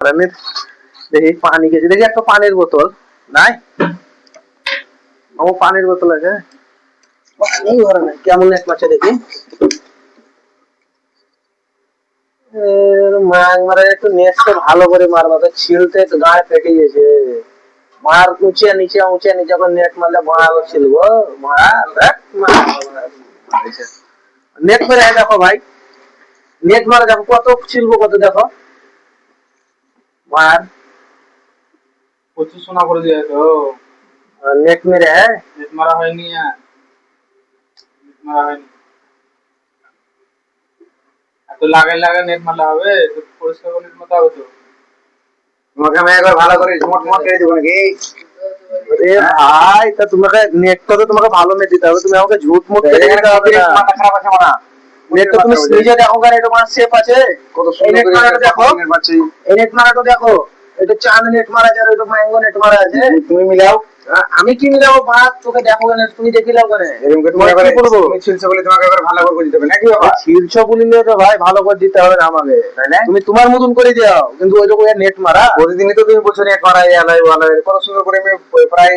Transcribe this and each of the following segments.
আমি দেখি পানি খেয়েছি, দেখি একটা পানির বোতল নাই, আমার পানির বোতল আছে পানি ঘরে নাই, কেমন এক মাছে দেখি মাছ মারা একটু নেটটা ভালো করে মারবা, তো ছিলতে একটু গায়ে ফেটে গেছে, মার উঁচে নিচে যখন নেট মারলে মার ছিলবো নেট মেরে দেখো ভাই, নেট মারা দেখো কত ছিলবো, কত দেখো মার প্রচুর সোনা করে দিয়ে তো নেট মেরে নেট মারা হয়নি, নেট মারা হয়নি, এত লাগাই নেট মারলে হবে তো? পরিষ্কার করে নেট মারতে হবে তো। তোমাকে আমি একবার ভালো করে ঝমট মট করে দেবো নাকি? আরে ভাই, তা তোমাকে নেটটা তো তোমাকে ভালো নেট দিতে হবে, তুমি আমাকে ঝুট মুট করে দিতে হবে না। মাথা খারাপ আছে মানা, নেটটা তুমি নিজে দেখো, কারণ এটা তোমার সেফ আছে, কত সুন্দর করে নেট দেখো, এই নেট মারাটা দেখো, এটা চাঁদ নেট মারা যায়, এটা ম্যাঙ্গো নেট মারা আছে, তুমি মিলাও। আমি কি মিলাবো ভাত, তোকে দেখো কেন, তুমি দেখিলাও কেন, এরকম করে তোমাকে কি বলবো? তুমি ছিলছো বলে তোমাকে একবার ভালো করে দিতে হবে নাকি বাবা? ছিলছো বলিলে তো ভাই ভালো করে দিতে হবে না আমাকে, তাই না? তুমি তোমার মতন করে দাও, কিন্তু ওই রকম নেট মারা প্রতিদিনই তো তুমি বলছো নেট মারা, এলাই ওয়ালাই কত সুন্দর করে, আমি প্রায়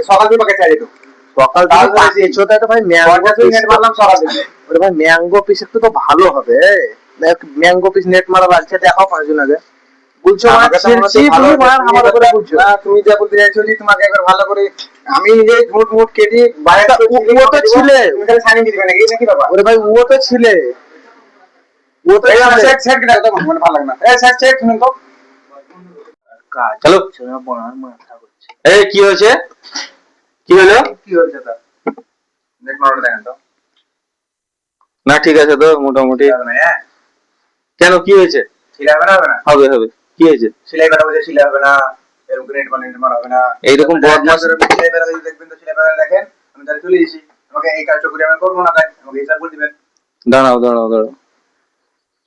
সকাল থেকে পাকে চাই দিত, সকাল থেকে পাঠিয়েছো, তাই তো ভাই ম্যাঙ্গো পিস নেট মারলাম সকাল থেকে, ওরে ভাই ম্যাঙ্গো পিস একটু তো ভালো হবে, ম্যাঙ্গো পিস নেট মারা লাগছে, দেখাও 5 দিন আগে বলছো আমার উপরে বলছো না, তুমি যা বলতে চাইছো যে তোমাকে একবার ভালো করে আমি নিজে ঝুট মুট কেটে বাইরে ও তো ছিলে, তুমি তাহলে সাইন দিবে নাকি নাকি বাবা? ওরে ভাই ও তো ছিলে, ও তো সেট সেট কেটে দাও, মানে ভালো লাগে না, এই সেট সেট তুমি তো কাজ চলো ছেড়ে বনার মাথা করছে। এই কি হয়েছে, কি হলো, কি হয়েছে তা নেট মারটা দেখেন তো না, ঠিক আছে তো মোটামুটি, কেন কি হয়েছে? সিলাই হবে না? হবে হবে, কি হয়েছে? সিলাই করা বলে সিলাই হবে না, এরকম নেট মারা হবে না, এইরকম বদমাশের সিলাই করা যদি দেখবেন তো সিলাই করা দেখেন, আমি তাহলে চলে এসেছি, আমাকে এই কাজটা করে আমি করবো না, তাই আমাকে হিসাব করে দিবেন। দাঁড়াও দাঁড়াও দাঁড়াও,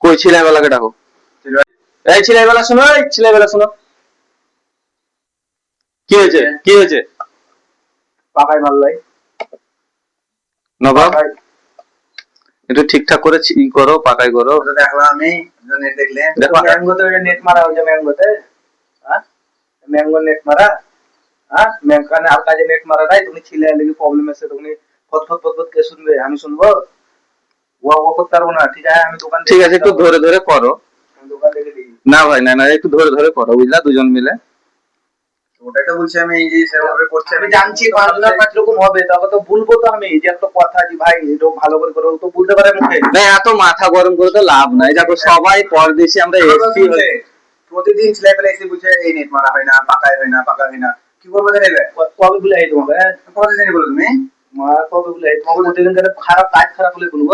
কই সিলাই বেলাকে ডাকো, এই সিলাই বেলা শোনো, এই সিলাই বেলা শোনো, কি হয়েছে কি হয়েছে? পাকাই মারলাই নবাব, একটু ঠিকঠাক করে করো, পাকাই করো, দেখলাম আমি নেট দেখলেন, দেখো ম্যাঙ্গোতে ওটা নেট মারা হয়েছে, ম্যাঙ্গোতে হ্যাঁ ম্যাঙ্গো নেট মারা, হ্যাঁ ম্যাঙ্গানে আর কাজে নেট মারা নাই, তুমি ছিলে লাগি প্রবলেম আছে, তুমি ফট ফট ফট ফট কে শুনবে, আমি শুনবো? ও করতে পারবো না, ঠিক আছে আমি দোকান, ঠিক আছে একটু ধরে ধরে করো, আমি দোকান দেখে দিই, না ভাই না না, একটু ধরে ধরে করো বুঝলা, দুজন মিলে, ওটাই তো বলছি আমি, এই যে সেভাবে করছি, আমি জানছি 5 রকম হবে, তবে তো বলবো তো আমি, যে একটা কথা যে ভাই এটা ভালো করে করো, তো বলতে পারে মুখে না, এত মাথা গরম করে তো লাভ নাই, দেখো সবাই পরদেশে আমরা এসছি, প্রতিদিন ছেলে পেলে এসে বুঝে এই নেট মারা হয় না, পাকাই হয় না, পাকা হয় না, কি করবো জানেবে? কবে বলে এই তোমাকে, কবে জানি বলো তুমি মা, কবে বলে তোমাকে প্রতিদিন খারাপ কাজ খারাপ বলে বলবো?